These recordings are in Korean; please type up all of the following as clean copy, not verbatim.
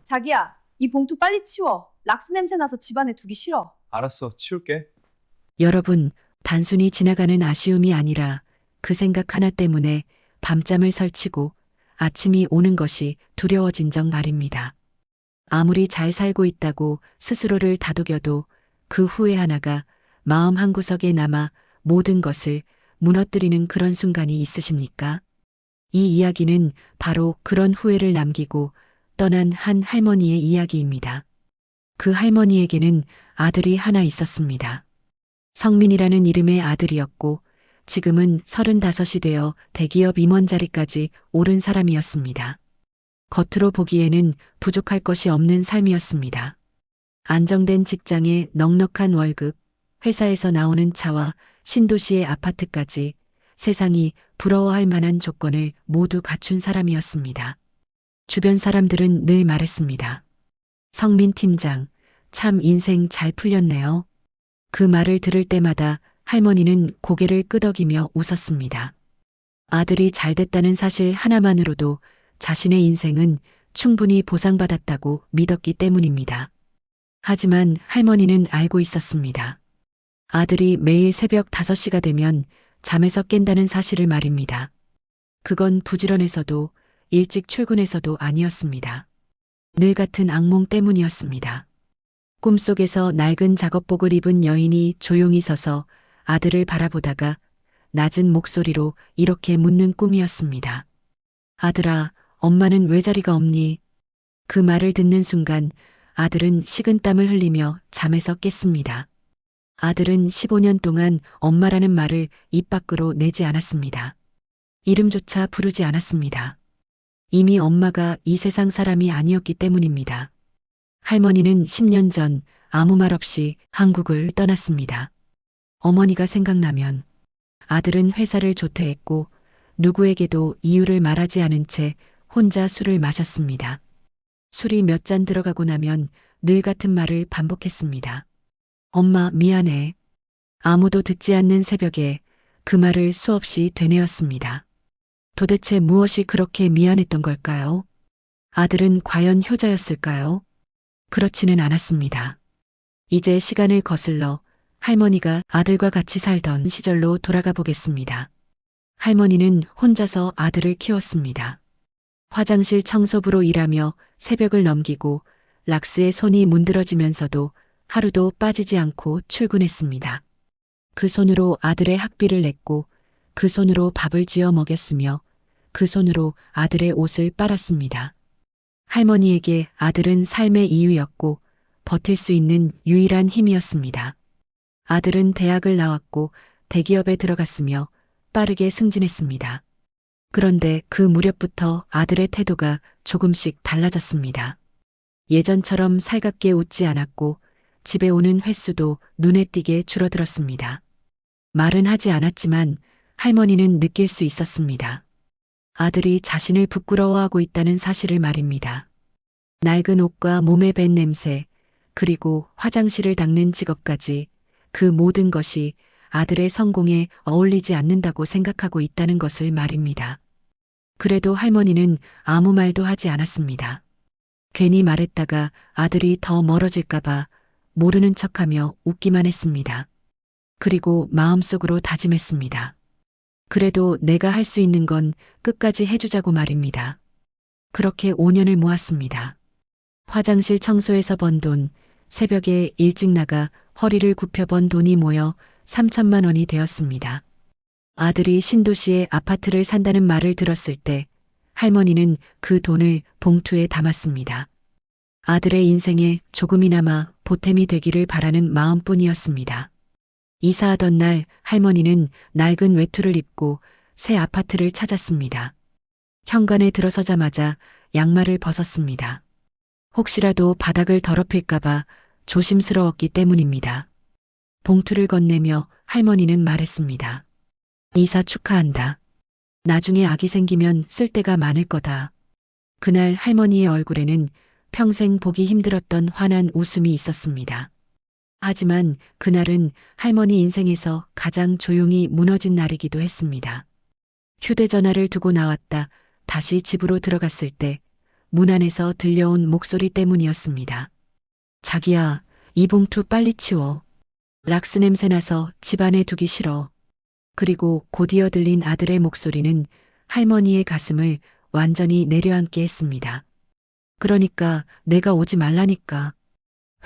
자기야, 이 봉투 빨리 치워. 락스 냄새 나서 집안에 두기 싫어. 알았어, 치울게. 여러분, 단순히 지나가는 아쉬움이 아니라 그 생각 하나 때문에 밤잠을 설치고 아침이 오는 것이 두려워진 적 말입니다. 아무리 잘 살고 있다고 스스로를 다독여도 그 후회 하나가 마음 한구석에 남아 모든 것을 무너뜨리는 그런 순간이 있으십니까? 이 이야기는 바로 그런 후회를 남기고 떠난 한 할머니의 이야기입니다. 그 할머니에게는 아들이 하나 있었습니다. 성민이라는 이름의 아들이었고 지금은 35이 되어 대기업 임원 자리까지 오른 사람이었습니다. 겉으로 보기에는 부족할 것이 없는 삶이었습니다. 안정된 직장에 넉넉한 월급, 회사에서 나오는 차와 신도시의 아파트까지 세상이 부러워할 만한 조건을 모두 갖춘 사람이었습니다. 주변 사람들은 늘 말했습니다. 성민 팀장, 참 인생 잘 풀렸네요. 그 말을 들을 때마다 할머니는 고개를 끄덕이며 웃었습니다. 아들이 잘 됐다는 사실 하나만으로도 자신의 인생은 충분히 보상받았다고 믿었기 때문입니다. 하지만 할머니는 알고 있었습니다. 아들이 매일 새벽 5시가 되면 잠에서 깬다는 사실을 말입니다. 그건 부지런해서도 일찍 출근해서도 아니었습니다. 늘 같은 악몽 때문이었습니다. 꿈속에서 낡은 작업복을 입은 여인이 조용히 서서 아들을 바라보다가 낮은 목소리로 이렇게 묻는 꿈이었습니다. 아들아, 엄마는 왜 자리가 없니? 그 말을 듣는 순간 아들은 식은땀을 흘리며 잠에서 깼습니다. 아들은 15년 동안 엄마라는 말을 입 밖으로 내지 않았습니다. 이름조차 부르지 않았습니다. 이미 엄마가 이 세상 사람이 아니었기 때문입니다. 할머니는 10년 전 아무 말 없이 한국을 떠났습니다. 어머니가 생각나면 아들은 회사를 조퇴했고 누구에게도 이유를 말하지 않은 채 혼자 술을 마셨습니다. 술이 몇 잔 들어가고 나면 늘 같은 말을 반복했습니다. 엄마, 미안해. 아무도 듣지 않는 새벽에 그 말을 수없이 되뇌었습니다. 도대체 무엇이 그렇게 미안했던 걸까요? 아들은 과연 효자였을까요? 그렇지는 않았습니다. 이제 시간을 거슬러 할머니가 아들과 같이 살던 시절로 돌아가 보겠습니다. 할머니는 혼자서 아들을 키웠습니다. 화장실 청소부로 일하며 새벽을 넘기고 락스의 손이 문드러지면서도 하루도 빠지지 않고 출근했습니다. 그 손으로 아들의 학비를 냈고 그 손으로 밥을 지어 먹였으며 그 손으로 아들의 옷을 빨았습니다. 할머니에게 아들은 삶의 이유였고 버틸 수 있는 유일한 힘이었습니다. 아들은 대학을 나왔고 대기업에 들어갔으며 빠르게 승진했습니다. 그런데 그 무렵부터 아들의 태도가 조금씩 달라졌습니다. 예전처럼 살갑게 웃지 않았고 집에 오는 횟수도 눈에 띄게 줄어들었습니다. 말은 하지 않았지만 할머니는 느낄 수 있었습니다. 아들이 자신을 부끄러워하고 있다는 사실을 말입니다. 낡은 옷과 몸에 밴 냄새, 그리고 화장실을 닦는 직업까지 그 모든 것이 아들의 성공에 어울리지 않는다고 생각하고 있다는 것을 말입니다. 그래도 할머니는 아무 말도 하지 않았습니다. 괜히 말했다가 아들이 더 멀어질까봐 모르는 척하며 웃기만 했습니다. 그리고 마음속으로 다짐했습니다. 그래도 내가 할 수 있는 건 끝까지 해주자고 말입니다. 그렇게 5년을 모았습니다. 화장실 청소에서 번 돈, 새벽에 일찍 나가 허리를 굽혀 번 돈이 모여 3천만 원이 되었습니다. 아들이 신도시에 아파트를 산다는 말을 들었을 때 할머니는 그 돈을 봉투에 담았습니다. 아들의 인생에 조금이나마 보탬이 되기를 바라는 마음뿐이었습니다. 이사하던 날 할머니는 낡은 외투를 입고 새 아파트를 찾았습니다. 현관에 들어서자마자 양말을 벗었습니다. 혹시라도 바닥을 더럽힐까봐 조심스러웠기 때문입니다. 봉투를 건네며 할머니는 말했습니다. 이사 축하한다. 나중에 아기 생기면 쓸 데가 많을 거다. 그날 할머니의 얼굴에는 평생 보기 힘들었던 환한 웃음이 있었습니다. 하지만 그날은 할머니 인생에서 가장 조용히 무너진 날이기도 했습니다. 휴대전화를 두고 나왔다 다시 집으로 들어갔을 때 문 안에서 들려온 목소리 때문이었습니다. 자기야, 이 봉투 빨리 치워. 락스 냄새 나서 집 안에 두기 싫어. 그리고 곧이어 들린 아들의 목소리는 할머니의 가슴을 완전히 내려앉게 했습니다. 그러니까 내가 오지 말라니까.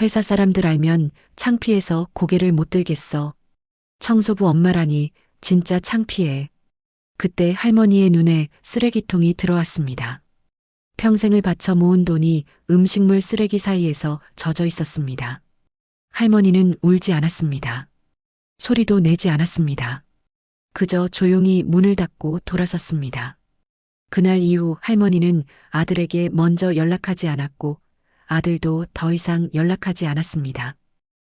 회사 사람들 알면 창피해서 고개를 못 들겠어. 청소부 엄마라니 진짜 창피해. 그때 할머니의 눈에 쓰레기통이 들어왔습니다. 평생을 바쳐 모은 돈이 음식물 쓰레기 사이에서 젖어 있었습니다. 할머니는 울지 않았습니다. 소리도 내지 않았습니다. 그저 조용히 문을 닫고 돌아섰습니다. 그날 이후 할머니는 아들에게 먼저 연락하지 않았고 아들도 더 이상 연락하지 않았습니다.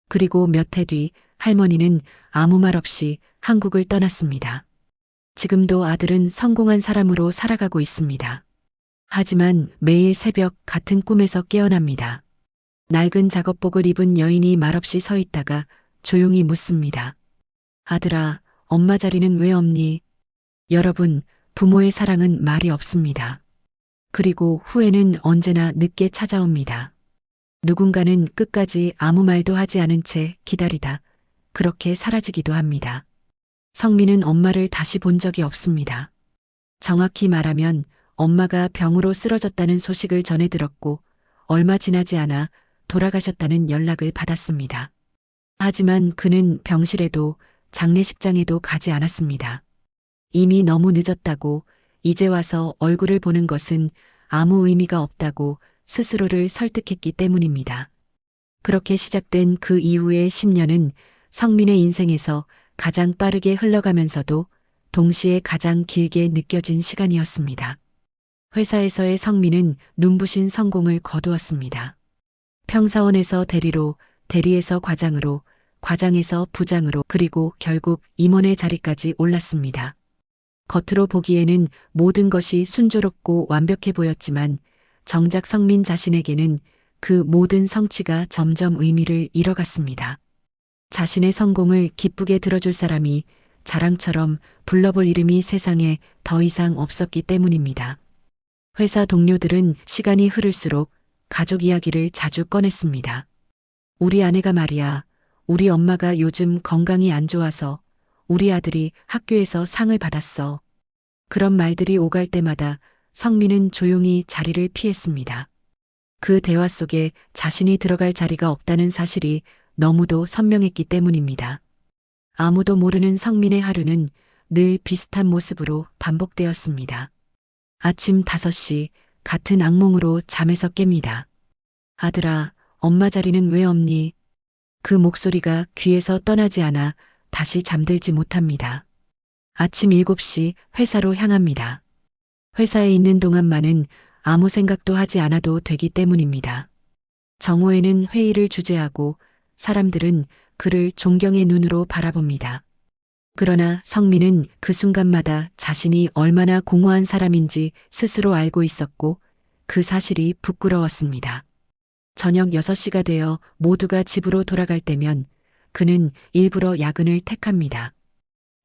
그리고 몇 해 뒤 할머니는 아무 말 없이 한국을 떠났습니다. 지금도 아들은 성공한 사람으로 살아가고 있습니다. 하지만 매일 새벽 같은 꿈에서 깨어납니다. 낡은 작업복을 입은 여인이 말없이 서 있다가 조용히 묻습니다. 아들아, 엄마 자리는 왜 없니? 여러분, 부모의 사랑은 말이 없습니다. 그리고 후회는 언제나 늦게 찾아옵니다. 누군가는 끝까지 아무 말도 하지 않은 채 기다리다 그렇게 사라지기도 합니다. 성민은 엄마를 다시 본 적이 없습니다. 정확히 말하면 엄마가 병으로 쓰러졌다는 소식을 전해 들었고 얼마 지나지 않아 돌아가셨다는 연락을 받았습니다. 하지만 그는 병실에도 장례식장에도 가지 않았습니다. 이미 너무 늦었다고 이제 와서 얼굴을 보는 것은 아무 의미가 없다고 스스로를 설득했기 때문입니다. 그렇게 시작된 그 이후의 10년은 성민의 인생에서 가장 빠르게 흘러가면서도 동시에 가장 길게 느껴진 시간이었습니다. 회사에서의 성민은 눈부신 성공을 거두었습니다. 평사원에서 대리로, 대리에서 과장으로, 과장에서 부장으로 그리고 결국 임원의 자리까지 올랐습니다. 겉으로 보기에는 모든 것이 순조롭고 완벽해 보였지만 정작 성민 자신에게는 그 모든 성취가 점점 의미를 잃어갔습니다. 자신의 성공을 기쁘게 들어줄 사람이 자랑처럼 불러볼 이름이 세상에 더 이상 없었기 때문입니다. 회사 동료들은 시간이 흐를수록 가족 이야기를 자주 꺼냈습니다. 우리 아내가 말이야, 우리 엄마가 요즘 건강이 안 좋아서 우리 아들이 학교에서 상을 받았어. 그런 말들이 오갈 때마다 성민은 조용히 자리를 피했습니다. 그 대화 속에 자신이 들어갈 자리가 없다는 사실이 너무도 선명했기 때문입니다. 아무도 모르는 성민의 하루는 늘 비슷한 모습으로 반복되었습니다. 아침 5시 같은 악몽으로 잠에서 깹니다. 아들아, 엄마 자리는 왜 없니? 그 목소리가 귀에서 떠나지 않아 다시 잠들지 못합니다. 아침 7시 회사로 향합니다. 회사에 있는 동안만은 아무 생각도 하지 않아도 되기 때문입니다. 정오에는 회의를 주재하고 사람들은 그를 존경의 눈으로 바라봅니다. 그러나 성민은 그 순간마다 자신이 얼마나 공허한 사람인지 스스로 알고 있었고 그 사실이 부끄러웠습니다. 저녁 6시가 되어 모두가 집으로 돌아갈 때면 그는 일부러 야근을 택합니다.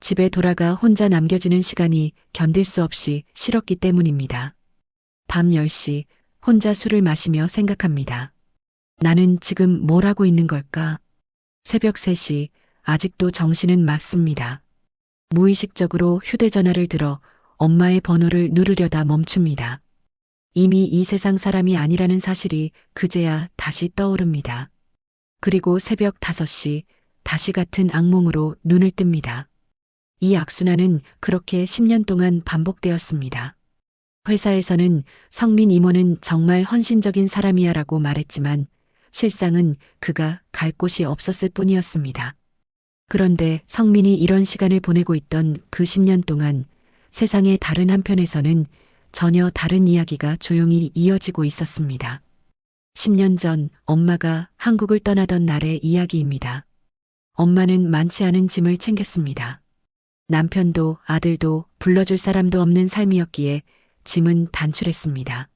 집에 돌아가 혼자 남겨지는 시간이 견딜 수 없이 싫었기 때문입니다. 밤 10시 혼자 술을 마시며 생각합니다. 나는 지금 뭘 하고 있는 걸까? 새벽 3시 아직도 정신은 맑습니다. 무의식적으로 휴대전화를 들어 엄마의 번호를 누르려다 멈춥니다. 이미 이 세상 사람이 아니라는 사실이 그제야 다시 떠오릅니다. 그리고 새벽 5시 다시 같은 악몽으로 눈을 뜹니다. 이 악순환은 그렇게 10년 동안 반복되었습니다. 회사에서는 성민 임원은 정말 헌신적인 사람이야라고 말했지만 실상은 그가 갈 곳이 없었을 뿐이었습니다. 그런데 성민이 이런 시간을 보내고 있던 그 10년 동안 세상의 다른 한편에서는 전혀 다른 이야기가 조용히 이어지고 있었습니다. 10년 전 엄마가 한국을 떠나던 날의 이야기입니다. 엄마는 많지 않은 짐을 챙겼습니다. 남편도 아들도 불러줄 사람도 없는 삶이었기에 짐은 단출했습니다.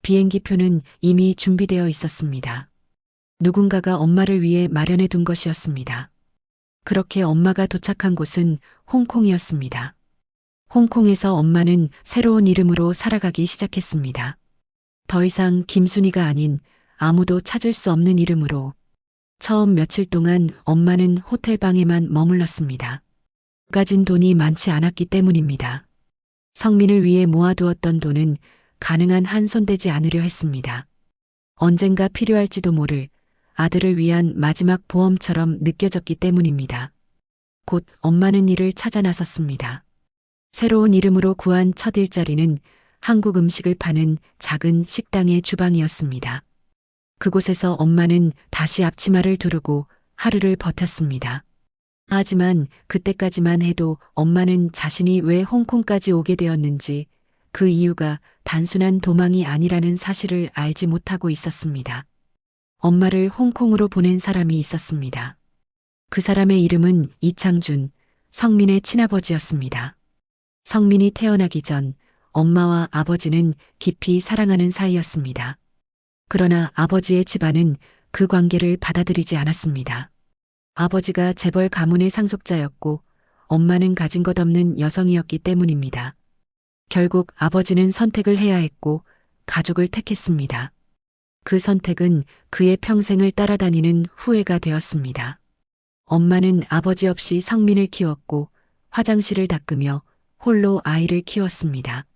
비행기표는 이미 준비되어 있었습니다. 누군가가 엄마를 위해 마련해 둔 것이었습니다. 그렇게 엄마가 도착한 곳은 홍콩이었습니다. 홍콩에서 엄마는 새로운 이름으로 살아가기 시작했습니다. 더 이상 김순이가 아닌 아무도 찾을 수 없는 이름으로 처음 며칠 동안 엄마는 호텔방에만 머물렀습니다. 가진 돈이 많지 않았기 때문입니다. 성민을 위해 모아두었던 돈은 가능한 한 손대지 않으려 했습니다. 언젠가 필요할지도 모를 아들을 위한 마지막 보험처럼 느껴졌기 때문입니다. 곧 엄마는 일을 찾아 나섰습니다. 새로운 이름으로 구한 첫 일자리는 한국 음식을 파는 작은 식당의 주방이었습니다. 그곳에서 엄마는 다시 앞치마를 두르고 하루를 버텼습니다. 하지만 그때까지만 해도 엄마는 자신이 왜 홍콩까지 오게 되었는지 그 이유가 단순한 도망이 아니라는 사실을 알지 못하고 있었습니다. 엄마를 홍콩으로 보낸 사람이 있었습니다. 그 사람의 이름은 이창준, 성민의 친아버지였습니다. 성민이 태어나기 전 엄마와 아버지는 깊이 사랑하는 사이였습니다. 그러나 아버지의 집안은 그 관계를 받아들이지 않았습니다. 아버지가 재벌 가문의 상속자였고 엄마는 가진 것 없는 여성이었기 때문입니다. 결국 아버지는 선택을 해야 했고 가족을 택했습니다. 그 선택은 그의 평생을 따라다니는 후회가 되었습니다. 엄마는 아버지 없이 성민을 키웠고 화장실을 닦으며 홀로 아이를 키웠습니다.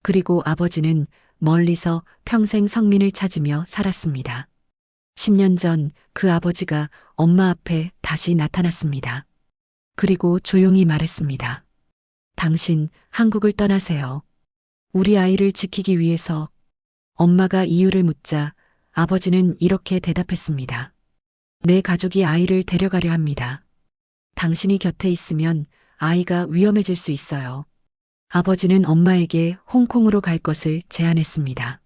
그리고 아버지는 멀리서 평생 성민을 찾으며 살았습니다. 10년 전 그 아버지가 엄마 앞에 다시 나타났습니다. 그리고 조용히 말했습니다. 당신 한국을 떠나세요. 우리 아이를 지키기 위해서. 엄마가 이유를 묻자 아버지는 이렇게 대답했습니다. 내 가족이 아이를 데려가려 합니다. 당신이 곁에 있으면 아이가 위험해질 수 있어요. 아버지는 엄마에게 홍콩으로 갈 것을 제안했습니다.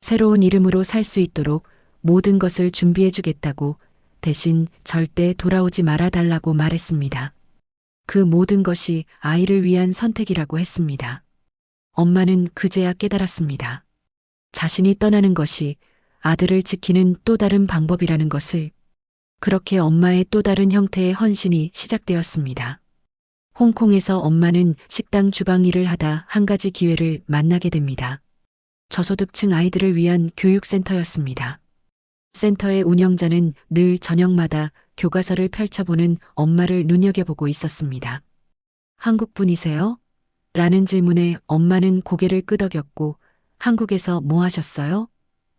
새로운 이름으로 살 수 있도록 모든 것을 준비해 주겠다고, 대신 절대 돌아오지 말아달라고 말했습니다. 그 모든 것이 아이를 위한 선택이라고 했습니다. 엄마는 그제야 깨달았습니다. 자신이 떠나는 것이 아들을 지키는 또 다른 방법이라는 것을. 그렇게 엄마의 또 다른 형태의 헌신이 시작되었습니다. 홍콩에서 엄마는 식당 주방 일을 하다 한 가지 기회를 만나게 됩니다. 저소득층 아이들을 위한 교육센터였습니다. 센터의 운영자는 늘 저녁마다 교과서를 펼쳐보는 엄마를 눈여겨보고 있었습니다. 한국 분이세요? 라는 질문에 엄마는 고개를 끄덕였고, 한국에서 뭐 하셨어요?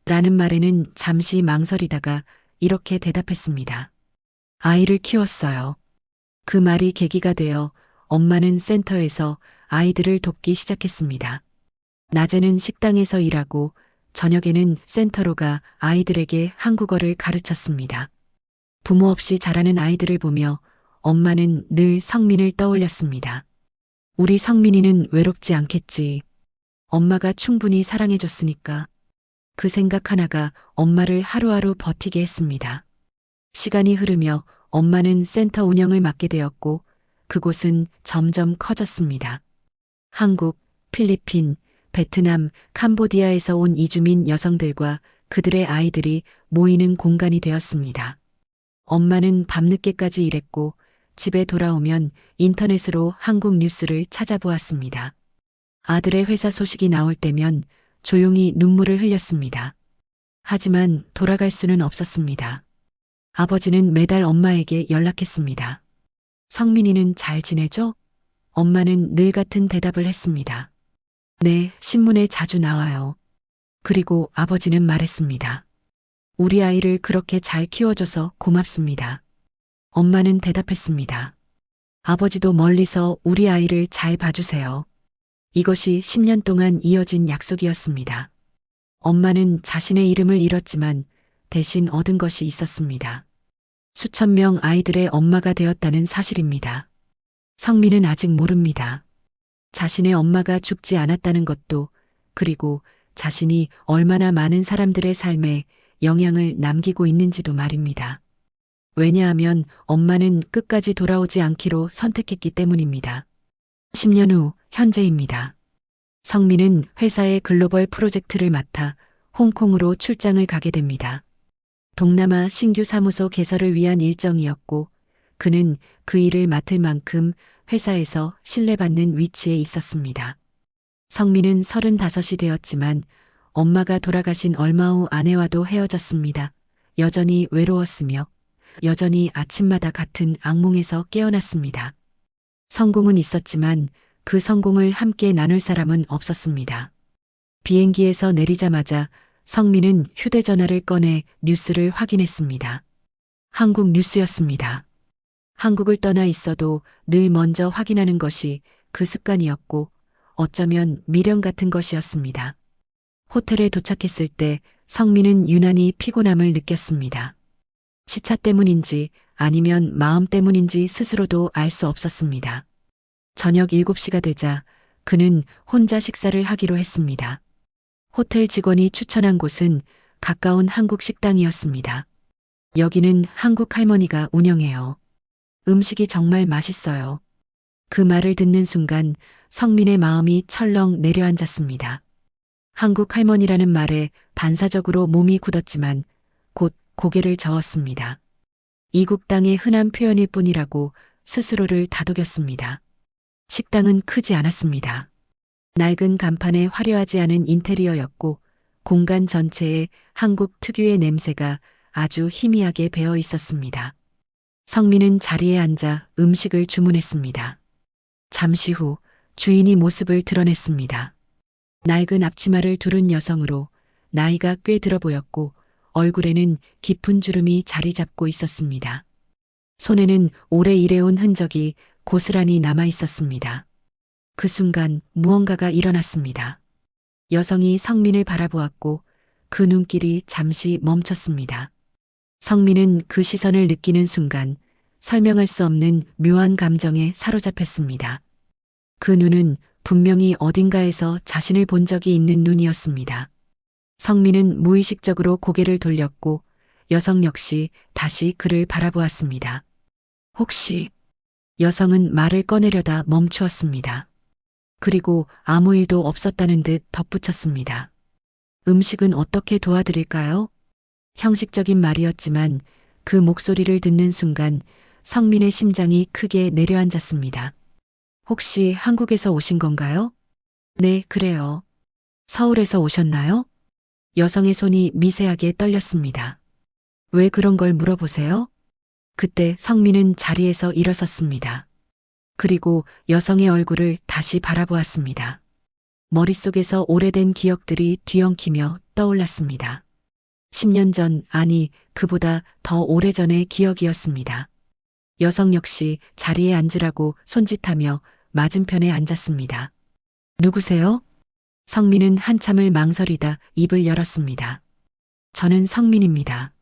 라는 말에는 잠시 망설이다가 이렇게 대답했습니다. 아이를 키웠어요. 그 말이 계기가 되어 엄마는 센터에서 아이들을 돕기 시작했습니다. 낮에는 식당에서 일하고 저녁에는 센터로 가 아이들에게 한국어를 가르쳤습니다. 부모 없이 자라는 아이들을 보며 엄마는 늘 성민을 떠올렸습니다. 우리 성민이는 외롭지 않겠지. 엄마가 충분히 사랑해줬으니까. 그 생각 하나가 엄마를 하루하루 버티게 했습니다. 시간이 흐르며 엄마는 센터 운영을 맡게 되었고 그곳은 점점 커졌습니다. 한국, 필리핀, 베트남, 캄보디아에서 온 이주민 여성들과 그들의 아이들이 모이는 공간이 되었습니다. 엄마는 밤늦게까지 일했고 집에 돌아오면 인터넷으로 한국 뉴스를 찾아보았습니다. 아들의 회사 소식이 나올 때면 조용히 눈물을 흘렸습니다. 하지만 돌아갈 수는 없었습니다. 아버지는 매달 엄마에게 연락했습니다. 성민이는 잘 지내죠? 엄마는 늘 같은 대답을 했습니다. 네, 신문에 자주 나와요. 그리고 아버지는 말했습니다. 우리 아이를 그렇게 잘 키워줘서 고맙습니다. 엄마는 대답했습니다. 아버지도 멀리서 우리 아이를 잘 봐주세요. 이것이 10년 동안 이어진 약속이었습니다. 엄마는 자신의 이름을 잃었지만 대신 얻은 것이 있었습니다. 수천 명 아이들의 엄마가 되었다는 사실입니다. 성민은 아직 모릅니다. 자신의 엄마가 죽지 않았다는 것도, 그리고 자신이 얼마나 많은 사람들의 삶에 영향을 남기고 있는지도 말입니다. 왜냐하면 엄마는 끝까지 돌아오지 않기로 선택했기 때문입니다. 10년 후 현재입니다. 성민은 회사의 글로벌 프로젝트를 맡아 홍콩으로 출장을 가게 됩니다. 동남아 신규 사무소 개설을 위한 일정이었고 그는 그 일을 맡을 만큼 회사에서 신뢰받는 위치에 있었습니다. 성민은 35이 되었지만 엄마가 돌아가신 얼마 후 아내와도 헤어졌습니다. 여전히 외로웠으며 여전히 아침마다 같은 악몽에서 깨어났습니다. 성공은 있었지만 그 성공을 함께 나눌 사람은 없었습니다. 비행기에서 내리자마자 성민은 휴대전화를 꺼내 뉴스를 확인했습니다. 한국 뉴스였습니다. 한국을 떠나 있어도 늘 먼저 확인하는 것이 그 습관이었고 어쩌면 미련 같은 것이었습니다. 호텔에 도착했을 때 성민은 유난히 피곤함을 느꼈습니다. 시차 때문인지 아니면 마음 때문인지 스스로도 알 수 없었습니다. 저녁 7시가 되자 그는 혼자 식사를 하기로 했습니다. 호텔 직원이 추천한 곳은 가까운 한국 식당이었습니다. 여기는 한국 할머니가 운영해요. 음식이 정말 맛있어요. 그 말을 듣는 순간 성민의 마음이 철렁 내려앉았습니다. 한국 할머니라는 말에 반사적으로 몸이 굳었지만 곧 고개를 저었습니다. 이국 땅의 흔한 표현일 뿐이라고 스스로를 다독였습니다. 식당은 크지 않았습니다. 낡은 간판에 화려하지 않은 인테리어였고 공간 전체에 한국 특유의 냄새가 아주 희미하게 배어 있었습니다. 성민은 자리에 앉아 음식을 주문했습니다. 잠시 후 주인이 모습을 드러냈습니다. 낡은 앞치마를 두른 여성으로 나이가 꽤 들어 보였고 얼굴에는 깊은 주름이 자리 잡고 있었습니다. 손에는 오래 일해온 흔적이 고스란히 남아 있었습니다. 그 순간 무언가가 일어났습니다. 여성이 성민을 바라보았고 그 눈길이 잠시 멈췄습니다. 성민은 그 시선을 느끼는 순간 설명할 수 없는 묘한 감정에 사로잡혔습니다. 그 눈은 분명히 어딘가에서 자신을 본 적이 있는 눈이었습니다. 성민은 무의식적으로 고개를 돌렸고 여성 역시 다시 그를 바라보았습니다. 혹시 여성은 말을 꺼내려다 멈추었습니다. 그리고 아무 일도 없었다는 듯 덧붙였습니다. 음식은 어떻게 도와드릴까요? 형식적인 말이었지만 그 목소리를 듣는 순간 성민의 심장이 크게 내려앉았습니다. 혹시 한국에서 오신 건가요? 네, 그래요. 서울에서 오셨나요? 여성의 손이 미세하게 떨렸습니다. 왜 그런 걸 물어보세요? 그때 성민은 자리에서 일어섰습니다. 그리고 여성의 얼굴을 다시 바라보았습니다. 머릿속에서 오래된 기억들이 뒤엉키며 떠올랐습니다. 10년 전, 아니, 그보다 더 오래전의 기억이었습니다. 여성 역시 자리에 앉으라고 손짓하며 맞은편에 앉았습니다. 누구세요? 성민은 한참을 망설이다 입을 열었습니다. 저는 성민입니다.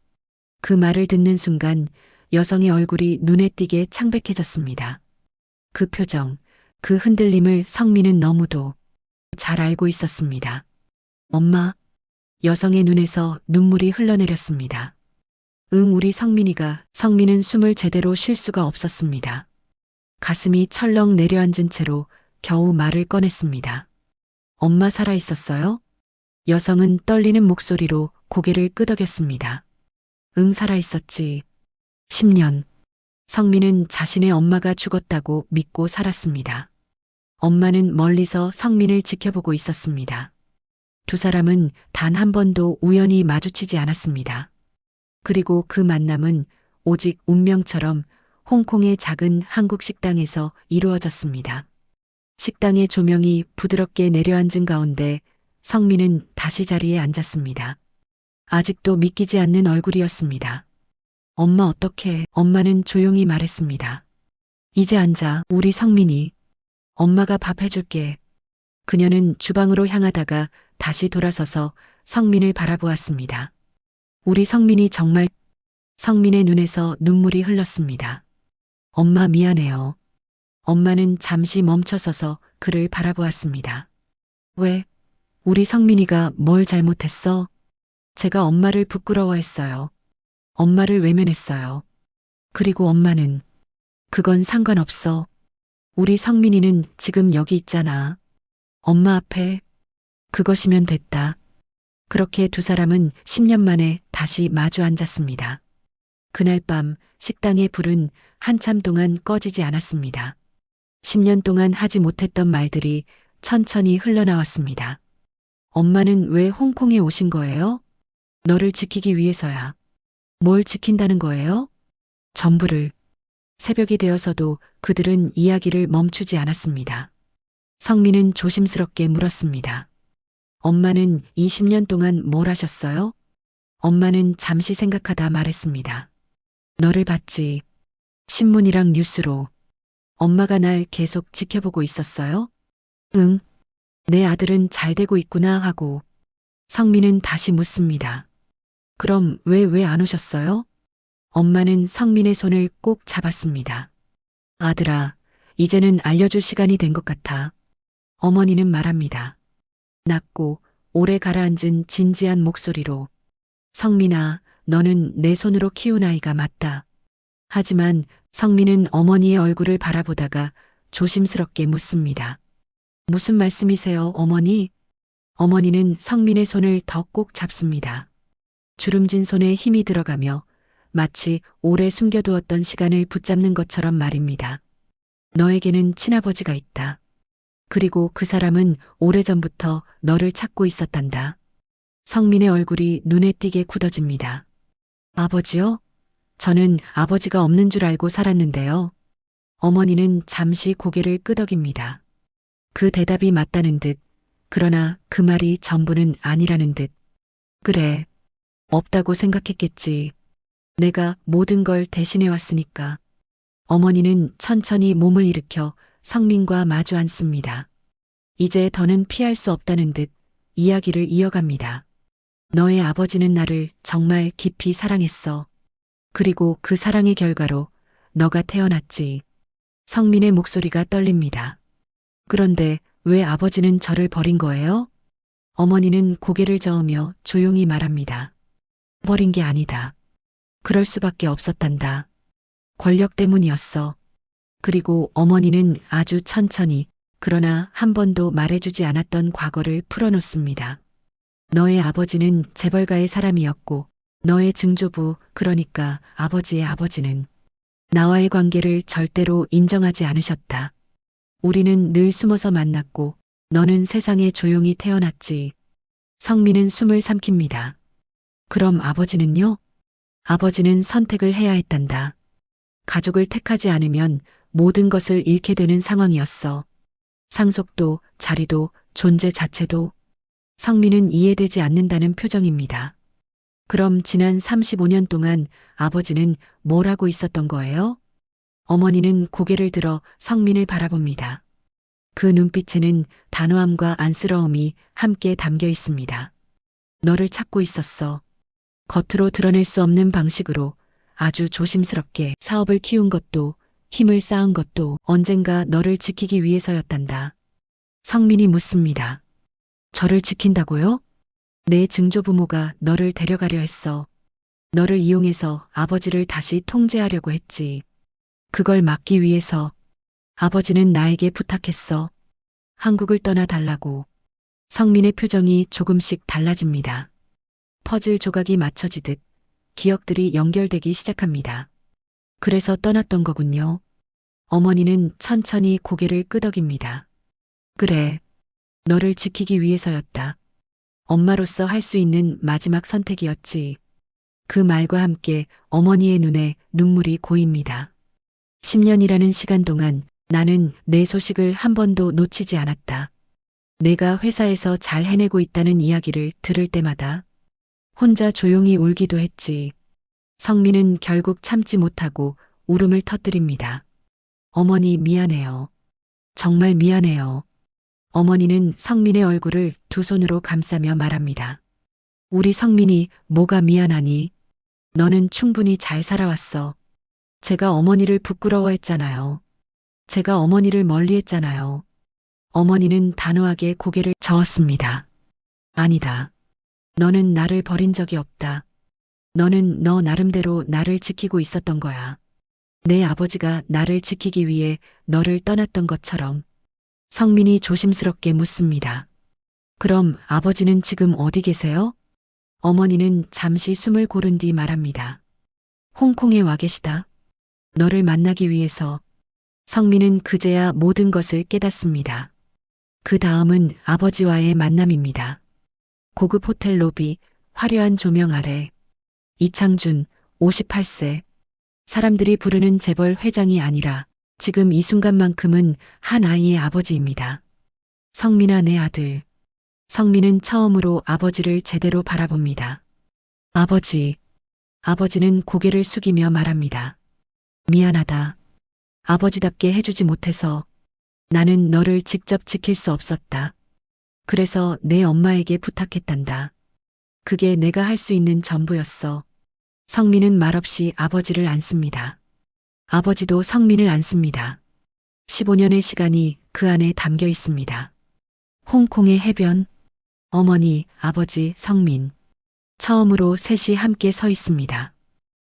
그 말을 듣는 순간 여성의 얼굴이 눈에 띄게 창백해졌습니다. 그 표정, 그 흔들림을 성민은 너무도 잘 알고 있었습니다. 엄마, 여성의 눈에서 눈물이 흘러내렸습니다. 우리 성민은 숨을 제대로 쉴 수가 없었습니다. 가슴이 철렁 내려앉은 채로 겨우 말을 꺼냈습니다. 엄마 살아 있었어요? 여성은 떨리는 목소리로 고개를 끄덕였습니다. 살아 있었지. 10년. 성민은 자신의 엄마가 죽었다고 믿고 살았습니다. 엄마는 멀리서 성민을 지켜보고 있었습니다. 두 사람은 단 한 번도 우연히 마주치지 않았습니다. 그리고 그 만남은 오직 운명처럼 홍콩의 작은 한국 식당에서 이루어졌습니다. 식당의 조명이 부드럽게 내려앉은 가운데 성민은 다시 자리에 앉았습니다. 아직도 믿기지 않는 얼굴이었습니다. 엄마 어떡해? 엄마는 조용히 말했습니다. 이제 앉아, 우리 성민이. 엄마가 밥 해줄게. 그녀는 주방으로 향하다가 다시 돌아서서 성민을 바라보았습니다. 우리 성민이 정말... 성민의 눈에서 눈물이 흘렀습니다. 엄마 미안해요. 엄마는 잠시 멈춰서서 그를 바라보았습니다. 왜? 우리 성민이가 뭘 잘못했어? 제가 엄마를 부끄러워했어요. 엄마를 외면했어요. 그리고 엄마는 그건 상관없어. 우리 성민이는 지금 여기 있잖아. 엄마 앞에 그것이면 됐다. 그렇게 두 사람은 10년 만에 다시 마주 앉았습니다. 그날 밤 식당의 불은 한참 동안 꺼지지 않았습니다. 10년 동안 하지 못했던 말들이 천천히 흘러나왔습니다. 엄마는 왜 홍콩에 오신 거예요? 너를 지키기 위해서야. 뭘 지킨다는 거예요? 전부를. 새벽이 되어서도 그들은 이야기를 멈추지 않았습니다. 성민은 조심스럽게 물었습니다. 엄마는 20년 동안 뭘 하셨어요? 엄마는 잠시 생각하다 말했습니다. 너를 봤지. 신문이랑 뉴스로. 엄마가 날 계속 지켜보고 있었어요? 응. 내 아들은 잘 되고 있구나 하고. 성민은 다시 묻습니다. 그럼 왜 안 오셨어요? 엄마는 성민의 손을 꼭 잡았습니다. 아들아, 이제는 알려줄 시간이 된 것 같아. 어머니는 말합니다. 낮고 오래 가라앉은 진지한 목소리로. 성민아, 너는 내 손으로 키운 아이가 맞다. 하지만 성민은 어머니의 얼굴을 바라보다가 조심스럽게 묻습니다. 무슨 말씀이세요, 어머니? 어머니는 성민의 손을 더 꼭 잡습니다. 주름진 손에 힘이 들어가며 마치 오래 숨겨두었던 시간을 붙잡는 것처럼 말입니다. 너에게는 친아버지가 있다. 그리고 그 사람은 오래전부터 너를 찾고 있었단다. 성민의 얼굴이 눈에 띄게 굳어집니다. 아버지요? 저는 아버지가 없는 줄 알고 살았는데요. 어머니는 잠시 고개를 끄덕입니다. 그 대답이 맞다는 듯, 그러나 그 말이 전부는 아니라는 듯. 그래, 없다고 생각했겠지. 내가 모든 걸 대신해 왔으니까. 어머니는 천천히 몸을 일으켜 성민과 마주 앉습니다. 이제 더는 피할 수 없다는 듯 이야기를 이어갑니다. 너의 아버지는 나를 정말 깊이 사랑했어. 그리고 그 사랑의 결과로 너가 태어났지. 성민의 목소리가 떨립니다. 그런데 왜 아버지는 저를 버린 거예요? 어머니는 고개를 저으며 조용히 말합니다. 버린 게 아니다. 그럴 수밖에 없었단다. 권력 때문이었어. 그리고 어머니는 아주 천천히 그러나 한 번도 말해주지 않았던 과거를 풀어놓습니다. 너의 아버지는 재벌가의 사람이었고 너의 증조부 그러니까 아버지의 아버지는 나와의 관계를 절대로 인정하지 않으셨다. 우리는 늘 숨어서 만났고 너는 세상에 조용히 태어났지. 성민은 숨을 삼킵니다. 그럼 아버지는요? 아버지는 선택을 해야 했단다. 가족을 택하지 않으면 모든 것을 잃게 되는 상황이었어. 상속도, 자리도, 존재 자체도. 성민은 이해되지 않는다는 표정입니다. 그럼 지난 35년 동안 아버지는 뭘 하고 있었던 거예요? 어머니는 고개를 들어 성민을 바라봅니다. 그 눈빛에는 단호함과 안쓰러움이 함께 담겨 있습니다. 너를 찾고 있었어. 겉으로 드러낼 수 없는 방식으로 아주 조심스럽게 사업을 키운 것도 힘을 쌓은 것도 언젠가 너를 지키기 위해서였단다. 성민이 묻습니다. 저를 지킨다고요? 내 증조부모가 너를 데려가려 했어. 너를 이용해서 아버지를 다시 통제하려고 했지. 그걸 막기 위해서 아버지는 나에게 부탁했어. 한국을 떠나 달라고. 성민의 표정이 조금씩 달라집니다. 퍼즐 조각이 맞춰지듯 기억들이 연결되기 시작합니다. 그래서 떠났던 거군요. 어머니는 천천히 고개를 끄덕입니다. 그래. 너를 지키기 위해서였다. 엄마로서 할 수 있는 마지막 선택이었지. 그 말과 함께 어머니의 눈에 눈물이 고입니다. 10년이라는 시간 동안 나는 내 소식을 한 번도 놓치지 않았다. 내가 회사에서 잘 해내고 있다는 이야기를 들을 때마다 혼자 조용히 울기도 했지. 성민은 결국 참지 못하고 울음을 터뜨립니다. 어머니 미안해요. 정말 미안해요. 어머니는 성민의 얼굴을 두 손으로 감싸며 말합니다. 우리 성민이 뭐가 미안하니? 너는 충분히 잘 살아왔어. 제가 어머니를 부끄러워했잖아요. 제가 어머니를 멀리했잖아요. 어머니는 단호하게 고개를 저었습니다. 아니다. 너는 나를 버린 적이 없다. 너는 너 나름대로 나를 지키고 있었던 거야. 내 아버지가 나를 지키기 위해 너를 떠났던 것처럼. 성민이 조심스럽게 묻습니다. 그럼 아버지는 지금 어디 계세요? 어머니는 잠시 숨을 고른 뒤 말합니다. 홍콩에 와 계시다. 너를 만나기 위해서. 성민은 그제야 모든 것을 깨닫습니다. 그 다음은 아버지와의 만남입니다. 고급 호텔 로비, 화려한 조명 아래. 이창준, 58세. 사람들이 부르는 재벌 회장이 아니라 지금 이 순간만큼은 한 아이의 아버지입니다. 성민아, 내 아들. 성민은 처음으로 아버지를 제대로 바라봅니다. 아버지. 아버지는 고개를 숙이며 말합니다. 미안하다. 아버지답게 해주지 못해서 나는 너를 직접 지킬 수 없었다. 그래서 내 엄마에게 부탁했단다. 그게 내가 할 수 있는 전부였어. 성민은 말없이 아버지를 안습니다. 아버지도 성민을 안습니다. 15년의 시간이 그 안에 담겨 있습니다. 홍콩의 해변. 어머니, 아버지, 성민. 처음으로 셋이 함께 서 있습니다.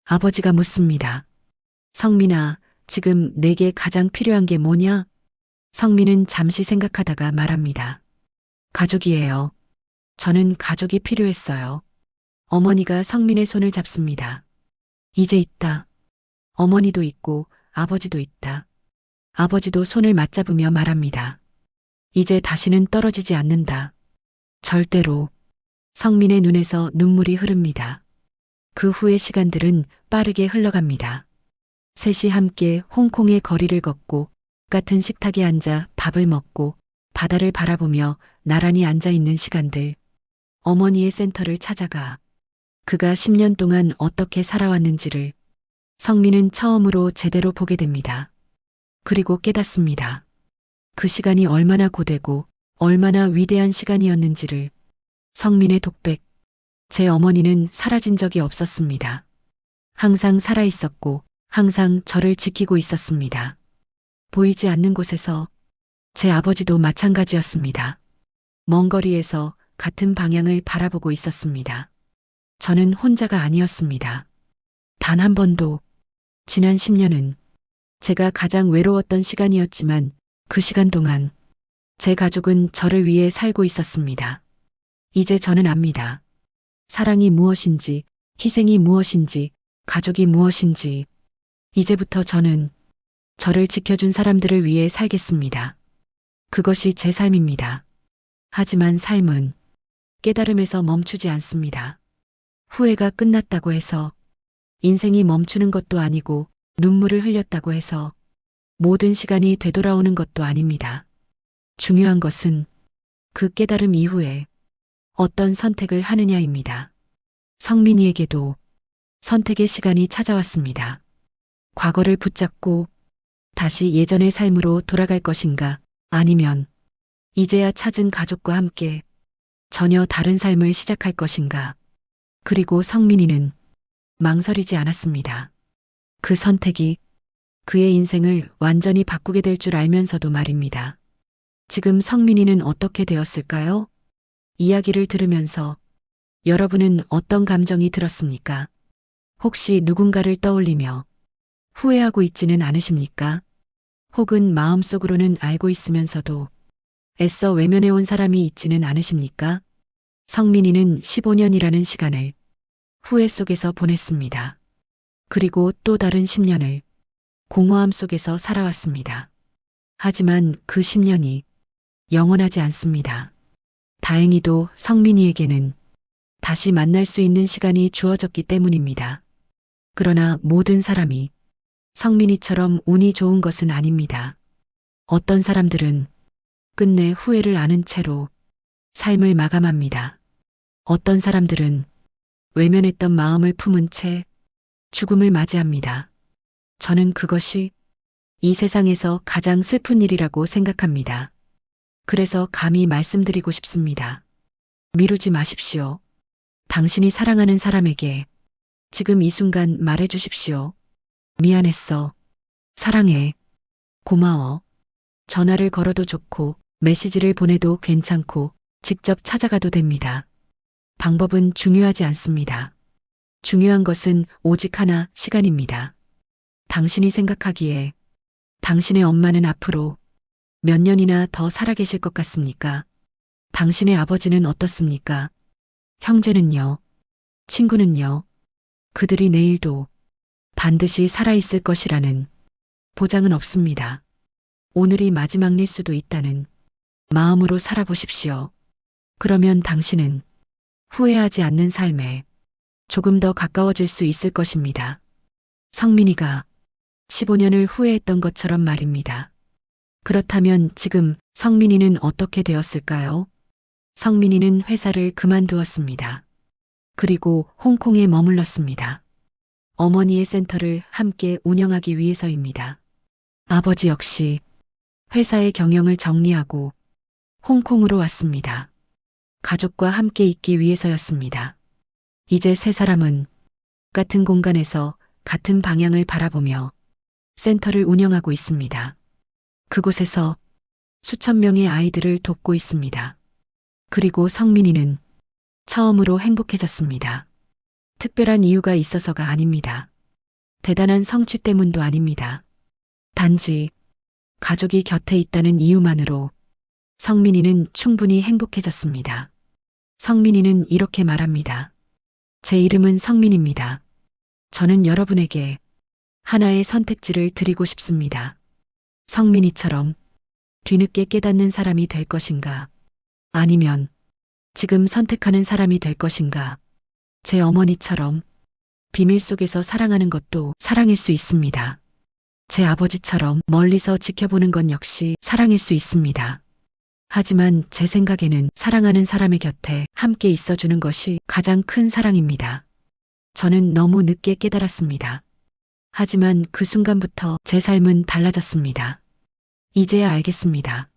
아버지가 묻습니다. 성민아, 지금 내게 가장 필요한 게 뭐냐? 성민은 잠시 생각하다가 말합니다. 가족이에요. 저는 가족이 필요했어요. 어머니가 성민의 손을 잡습니다. 이제 있다. 어머니도 있고 아버지도 있다. 아버지도 손을 맞잡으며 말합니다. 이제 다시는 떨어지지 않는다. 절대로. 성민의 눈에서 눈물이 흐릅니다. 그 후의 시간들은 빠르게 흘러갑니다. 셋이 함께 홍콩의 거리를 걷고 같은 식탁에 앉아 밥을 먹고 바다를 바라보며 나란히 앉아있는 시간들. 어머니의 센터를 찾아가 그가 10년 동안 어떻게 살아왔는지를 성민은 처음으로 제대로 보게 됩니다. 그리고 깨닫습니다. 그 시간이 얼마나 고되고 얼마나 위대한 시간이었는지를. 성민의 독백. 제 어머니는 사라진 적이 없었습니다. 항상 살아있었고 항상 저를 지키고 있었습니다. 보이지 않는 곳에서 제 아버지도 마찬가지였습니다. 먼 거리에서 같은 방향을 바라보고 있었습니다. 저는 혼자가 아니었습니다. 단 한 번도. 지난 10년은 제가 가장 외로웠던 시간이었지만 그 시간 동안 제 가족은 저를 위해 살고 있었습니다. 이제 저는 압니다. 사랑이 무엇인지, 희생이 무엇인지, 가족이 무엇인지. 이제부터 저는 저를 지켜준 사람들을 위해 살겠습니다. 그것이 제 삶입니다. 하지만 삶은 깨달음에서 멈추지 않습니다. 후회가 끝났다고 해서 인생이 멈추는 것도 아니고 눈물을 흘렸다고 해서 모든 시간이 되돌아오는 것도 아닙니다. 중요한 것은 그 깨달음 이후에 어떤 선택을 하느냐입니다. 성민이에게도 선택의 시간이 찾아왔습니다. 과거를 붙잡고 다시 예전의 삶으로 돌아갈 것인가, 아니면 이제야 찾은 가족과 함께 전혀 다른 삶을 시작할 것인가. 그리고 성민이는 망설이지 않았습니다. 그 선택이 그의 인생을 완전히 바꾸게 될 줄 알면서도 말입니다. 지금 성민이는 어떻게 되었을까요? 이야기를 들으면서 여러분은 어떤 감정이 들었습니까? 혹시 누군가를 떠올리며 후회하고 있지는 않으십니까? 혹은 마음속으로는 알고 있으면서도 애써 외면해온 사람이 있지는 않으십니까? 성민이는 15년이라는 시간을 후회 속에서 보냈습니다. 그리고 또 다른 10년을 공허함 속에서 살아왔습니다. 하지만 그 10년이 영원하지 않습니다. 다행히도 성민이에게는 다시 만날 수 있는 시간이 주어졌기 때문입니다. 그러나 모든 사람이 성민이처럼 운이 좋은 것은 아닙니다. 어떤 사람들은 끝내 후회를 아는 채로 삶을 마감합니다. 어떤 사람들은 외면했던 마음을 품은 채 죽음을 맞이합니다. 저는 그것이 이 세상에서 가장 슬픈 일이라고 생각합니다. 그래서 감히 말씀드리고 싶습니다. 미루지 마십시오. 당신이 사랑하는 사람에게 지금 이 순간 말해 주십시오. 미안했어. 사랑해. 고마워. 전화를 걸어도 좋고 메시지를 보내도 괜찮고 직접 찾아가도 됩니다. 방법은 중요하지 않습니다. 중요한 것은 오직 하나, 시간입니다. 당신이 생각하기에 당신의 엄마는 앞으로 몇 년이나 더 살아계실 것 같습니까? 당신의 아버지는 어떻습니까? 형제는요? 친구는요? 그들이 내일도 반드시 살아있을 것이라는 보장은 없습니다. 오늘이 마지막일 수도 있다는 마음으로 살아보십시오. 그러면 당신은 후회하지 않는 삶에 조금 더 가까워질 수 있을 것입니다. 성민이가 15년을 후회했던 것처럼 말입니다. 그렇다면 지금 성민이는 어떻게 되었을까요? 성민이는 회사를 그만두었습니다. 그리고 홍콩에 머물렀습니다. 어머니의 센터를 함께 운영하기 위해서입니다. 아버지 역시 회사의 경영을 정리하고 홍콩으로 왔습니다. 가족과 함께 있기 위해서였습니다. 이제 세 사람은 같은 공간에서 같은 방향을 바라보며 센터를 운영하고 있습니다. 그곳에서 수천 명의 아이들을 돕고 있습니다. 그리고 성민이는 처음으로 행복해졌습니다. 특별한 이유가 있어서가 아닙니다. 대단한 성취 때문도 아닙니다. 단지 가족이 곁에 있다는 이유만으로 성민이는 충분히 행복해졌습니다. 성민이는 이렇게 말합니다. 제 이름은 성민입니다. 저는 여러분에게 하나의 선택지를 드리고 싶습니다. 성민이처럼 뒤늦게 깨닫는 사람이 될 것인가? 아니면 지금 선택하는 사람이 될 것인가? 제 어머니처럼 비밀 속에서 사랑하는 것도 사랑일 수 있습니다. 제 아버지처럼 멀리서 지켜보는 건 역시 사랑일 수 있습니다. 하지만 제 생각에는 사랑하는 사람의 곁에 함께 있어주는 것이 가장 큰 사랑입니다. 저는 너무 늦게 깨달았습니다. 하지만 그 순간부터 제 삶은 달라졌습니다. 이제야 알겠습니다.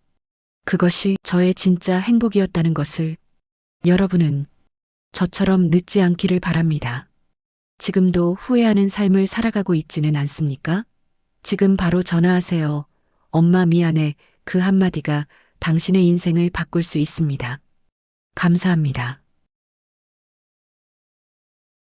그것이 저의 진짜 행복이었다는 것을. 여러분은 저처럼 늦지 않기를 바랍니다. 지금도 후회하는 삶을 살아가고 있지는 않습니까? 지금 바로 전화하세요. 엄마 미안해. 그 한마디가 당신의 인생을 바꿀 수 있습니다. 감사합니다.